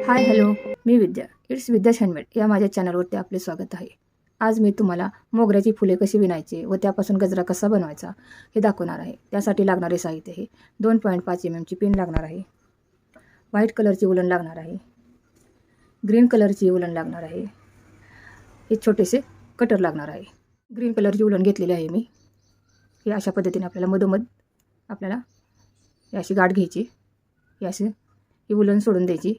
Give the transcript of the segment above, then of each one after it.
हाय hello, मी Vidya. It's विद्याच handmade या माझ्या चॅनलवरती आपले स्वागत आहे. आज मी तुम्हाला मोगऱ्याची फुले कशी विणायची व त्यापासून गजरा कसा बनवायचा हे दाखवणार आहे. त्यासाठी लागणारे साहित्य हे 2.5 mm ची पिन लागणार आहे, व्हाईट कलरची उलन लागणार आहे, ग्रीन कलरची उलन लागणार आहे, हे छोटेसे कटर लागणार आहे. ग्रीन कलरची उलन घेतलेली आहे मी. हे अशा पद्धतीने आपल्याला मधोमध आपल्याला ही अशी गाठ घ्यायची, ही अशी ही उलन सोडून द्यायची.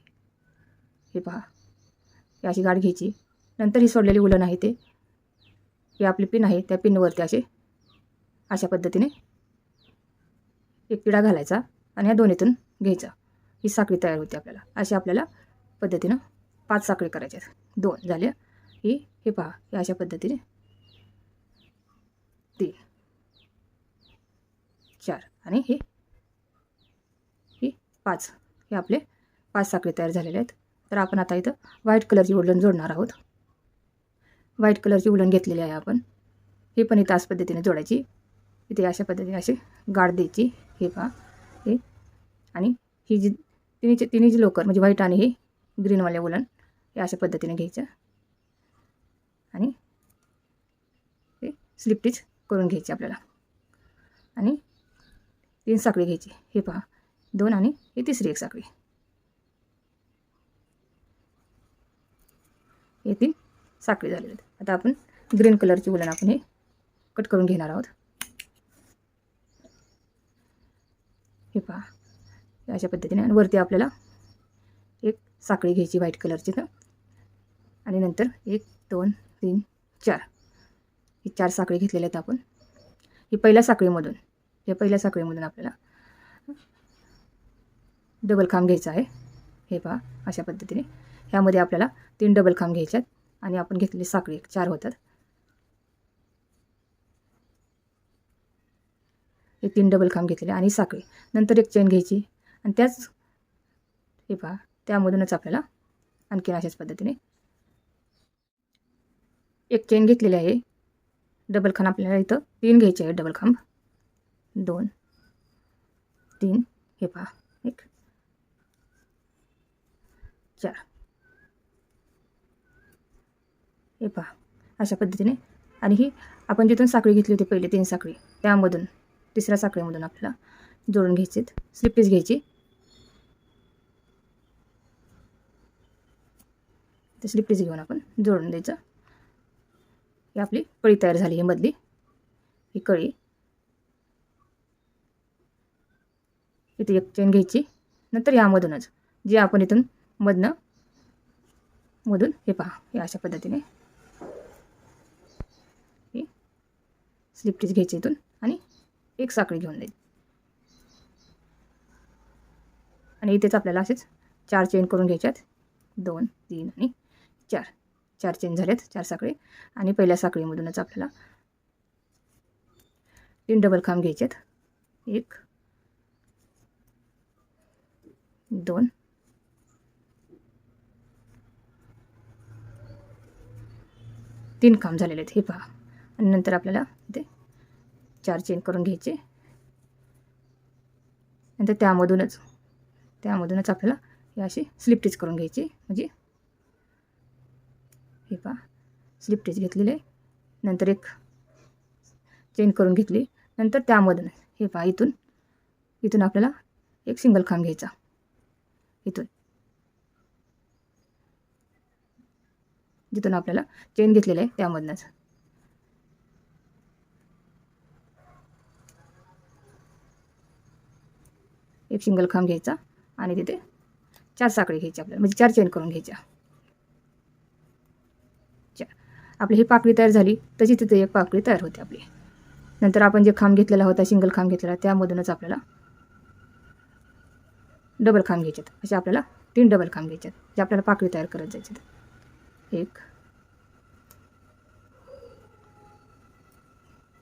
हे पहा, ही अशी गाठ घ्यायची. नंतर ही सोडलेली उलन आहे ते हे आपली पिन आहे, त्या पिनवरती अशा पद्धतीने एक पिढा घालायचा आणि ह्या दोन्हीतून घ्यायचा. ही साखळी तयार होते आपल्याला. अशा आपल्याला पद्धतीनं 5 साखळी करायच्या. 2 झाल्या. हे पहा, हे अशा पद्धतीने 3 4 आणि ही 5. हे आपले 5 साखळी तयार झालेले आहेत. तर आपण आता इथं व्हाईट कलरची उलन जोडणार आहोत. व्हाईट कलरची उलन घेतलेली आहे आपण. ही पण इथं अशा पद्धतीने जोडायची. इथे अशा पद्धतीने अशी गाठ द्यायची. हे पहा, हे आणि ही जी तिन्ही जी लोकर म्हणजे व्हाईट आणि हे ग्रीनवाले उलन हे अशा पद्धतीने घ्यायचं आणि हे स्लिप स्टिच करून घ्यायची आपल्याला. आणि 3 साखळी घ्यायची. हे पहा, 2 आणि ही तिसरी एक साखळी. हे 3 साखळी झालेले आहेत. आता आपण ग्रीन कलरची उलन आपण हे कट करून घेणार आहोत. हे पहा, अशा पद्धतीने. आणि वरती आपल्याला एक साखळी घ्यायची व्हाईट कलरची आणि नंतर 1 2 3 4 ही 4 साखळी घेतलेल्या आहेत आपण. ही पहिल्या साखळीमधून आपल्याला डबल खांब घ्यायचा आहे. हे पहा, अशा पद्धतीने ह्यामध्ये आपल्याला 3 डबल खांब घ्यायच्यात आणि आपण घेतलेली साखळी 4 होतात. हे 3 डबल खांब घेतलेले आणि साखळी. नंतर एक चेन घ्यायची आणि त्याच हे पहा, त्यामधूनच आपल्याला आणखीन अशाच पद्धतीने एक चेन घेतलेली आहे. डबल खांब आपल्याला इथं 3 घ्यायचे आहेत. डबल खांब 2 3 हे पहा, 1 4 हे पहा, अशा पद्धतीने. आणि ही आपण जिथून साखळी घेतली होती पहिले 3 साखळी त्यामधून तिसऱ्या साखळीमधून आपल्याला जोडून घ्यायचे. स्लिप स्टिच घ्यायची. ते स्लिप स्टिच घेऊन आपण जोडून द्यायचं. ही आपली कळी तयार झाली. ही मधली ही कळी. इथे एक चेन घ्यायची. नंतर यामधूनच जे आपण इथून मधून हे पहा, हे अशा पद्धतीने ही स्लिप स्टिच घ्यायची इथून आणि एक साखळी घेऊन द्यायची. आणि इथेच आपल्याला असेच 4 चेन करून घ्यायच्यात. 2 3 आणि 4 चेन झाल्यात. 4 साखळी. आणि पहिल्या साखळीमधूनच आपल्याला 3 डबल खांब घ्यायच्यात. 1 2 3 खांब झालेले आहेत. हे पहा. आणि नंतर आपल्याला इथे 4 चेन करून घ्यायचे. नंतर त्यामधूनच आपल्याला हे अशी स्लिप स्टिच करून घ्यायची. म्हणजे हे पहा, स्लिप स्टिच घेतलेले. नंतर एक चेन करून घेतली. नंतर त्यामधून हे पहा, इथून आपल्याला एक सिंगल खांब घ्यायचा. इथून जिथून आपल्याला चेन घेतलेलं आहे त्यामधूनच एक सिंगल खांब घ्यायचा आणि तिथे 4 साखळी घ्यायची आपल्याला. म्हणजे 4 चेन करून घ्यायच्या. आपली ही पाकळी तयार झाली. तशी तिथे एक पाकळी तयार होते आपली. नंतर आपण जे खांब घेतलेला होता, सिंगल खांब घेतलेला, त्यामधूनच आपल्याला डबल खांब घ्यायच्यात. असे आपल्याला 3 डबल खांब घ्यायच्यात जे आपल्याला पाकळी तयार करत जायच्यात. 1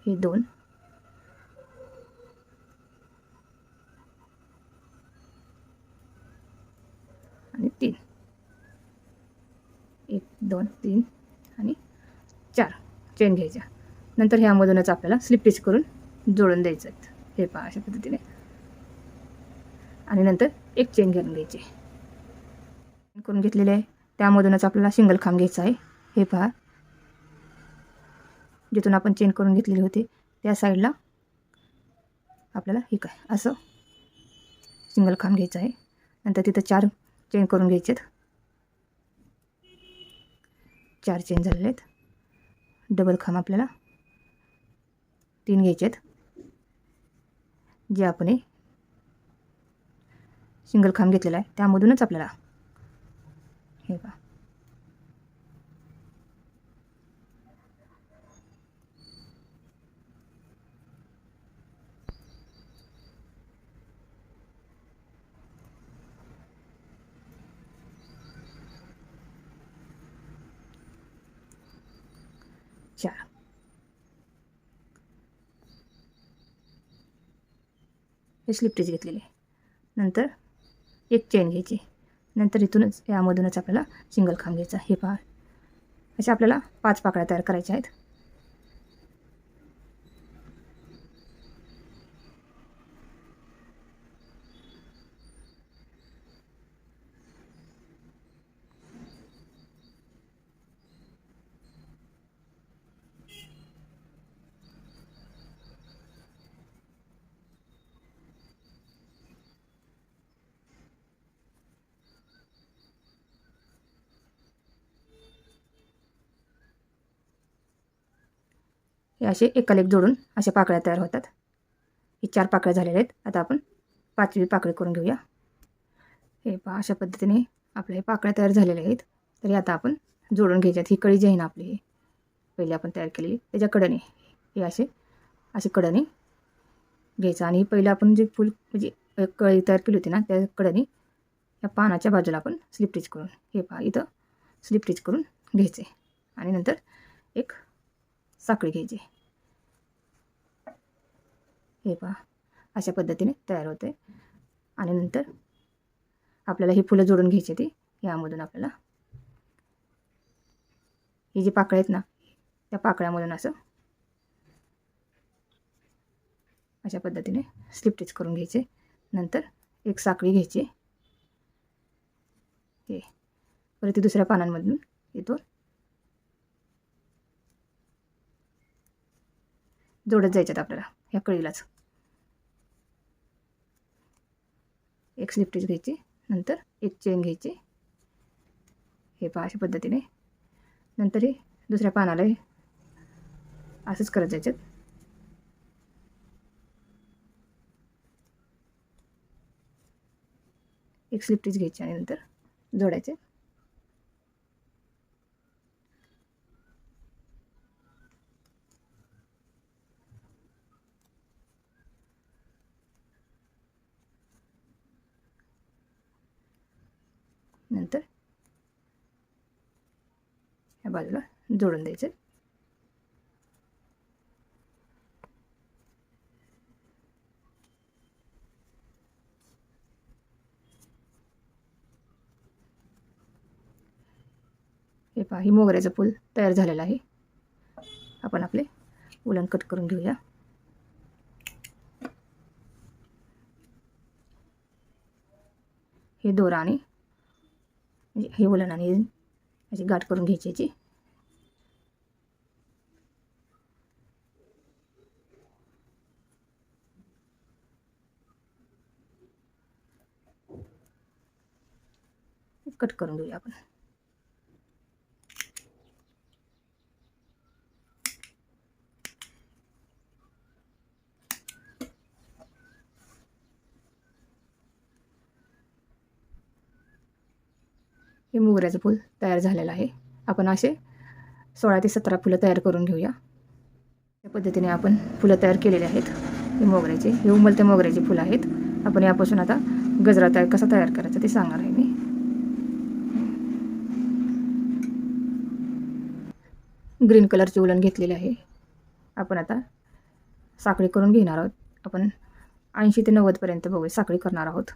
हे 2 आणि 3 1 2 3 आणि 4 चेन घ्यायच्या. नंतर ह्यामधूनच आपल्याला स्लिप स्टिच करून जोडून द्यायचं. हे पहा, अशा पद्धतीने. आणि नंतर एक चेन घेऊन घ्यायची. करून घेतलेले आहे त्यामधूनच आपल्याला सिंगल खांब घ्यायचा आहे. हे पहा, जिथून आपण चेन करून घेतलेली होती त्या साईडला आपल्याला हे काय असं सिंगल खांब घ्यायचा आहे. नंतर तिथं 4 चेन करून घ्यायचे आहेत. 4 चेन झालेले आहेत. डबल खांब आपल्याला 3 घ्यायचे आहेत. जे आपण हे सिंगल खांब घेतलेला आहे त्यामधूनच आपल्याला हे पहा चार. हे स्लिप स्टिच घेतलेली आहे. नंतर एक चेन घ्यायची. नंतर इथूनच यामधूनच आपल्याला सिंगल खांब घ्यायचा. हे पहा, अशा आपल्याला 5 पाकळ्या तयार करायच्या आहेत. हे असे एकाला एक जोडून अशा पाकळ्या तयार होतात. ही 4 पाकळ्या झालेल्या आहेत. आता आपण 5वी पाकळी करून घेऊया. हे पहा, अशा पद्धतीने आपल्या हे पाकळ्या तयार झालेल्या आहेत. तरी आता आपण जोडून घ्यायच्यात. ही कळी जी आहे ना आपली, ही पहिले आपण तयार केलेली त्याच्या कडेने हे असे कडेने घ्यायचं. आणि पहिलं आपण जे फुल म्हणजे कळी तयार केली होती ना त्या कडेने या पानाच्या बाजूला आपण स्लिप स्टिच करून हे पहा इथं स्लिप स्टिच करून घ्यायचे. आणि नंतर एक साखळी घ्यायची. हे पहा, अशा पद्धतीने तयार होते. आणि नंतर आपल्याला ही फुलं जोडून घ्यायची ती यामधून आपल्याला ही जी पाकळ्या आहेत ना त्या पाकळ्यामधून असं अशा पद्धतीने स्लिप स्टिच करून घ्यायचे. नंतर एक साखळी घ्यायची. हे परत दुसऱ्या पानांमधून इथून जोडत जायच्यात आपल्याला ह्या कळीलाच. एक स्लिप स्टिच घ्यायची. नंतर एक चेन घ्यायची. हे पहा, अशा पद्धतीने नंतर हे दुसऱ्या पानाला असंच करत जायच्यात. एक स्लिप स्टिच घ्यायची आणि नंतर जोडायचे. नंतर या बाजूला जोडून द्यायचे. हे पहा, ही मोगऱ्याचं फूल तयार झालेलं आहे. आपण आपले उलन कट करून घेऊया. हे दोरा आणि हे उलन आणि अशी गाठ करून घ्यायची याची. कट करून घेऊया आपण. हे मोगऱ्याचं फूल तयार झालेलं आहे. आपण असे 16 ते 17 फुलं तयार करून घेऊया. या पद्धतीने आपण फुलं तयार केलेली आहेत. हे मोगऱ्याचे, हे उमलत्या मोगऱ्याची फुलं आहेत. आपण यापासून आता गजरा कसा तयार करायचा ते सांगणार आहे मी. ग्रीन कलरचे उलन घेतलेले आहे. आपण आता साखळी करून घेणार आहोत. आपण 80 ते 90 पर्यंत बघूया साखळी करणार आहोत.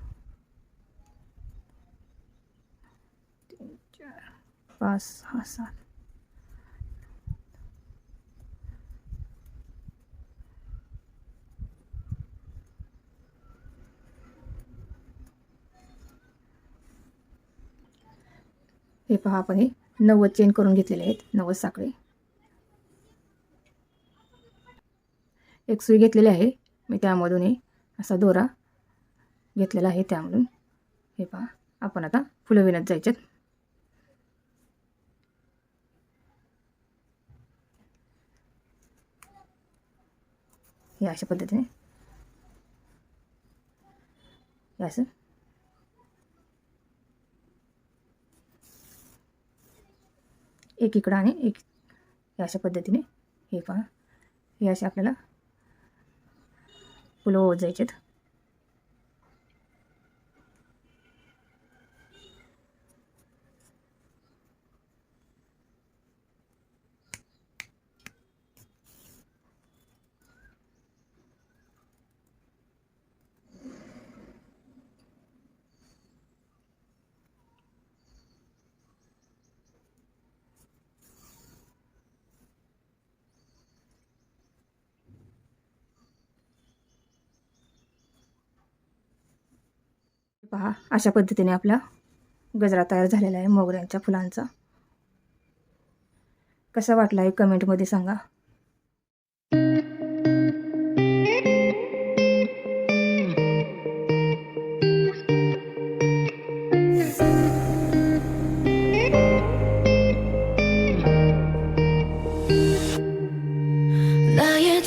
3 4 5 6 7 . हे पहा, आपण हे 90 चेन करून घेतलेले आहेत, 90 साखळे. एक सुई घेतलेली आहे मी, त्यामधून हे असा दोरा घेतलेला आहे त्यामधून. हे पहा, आपण आता फुलं विणत जायचे. हे अशा पद्धतीने असं एक इकडं आणि एक अशा पद्धतीने. हे पहा, हे असे आपल्याला फुलं ओवत जायचेत. पहा, अशा पद्धतीने आपला गजरा तयार झालेला आहे मोगऱ्यांच्या फुलांचा. कसा वाटला आहे कमेंटमध्ये सांगा. 나의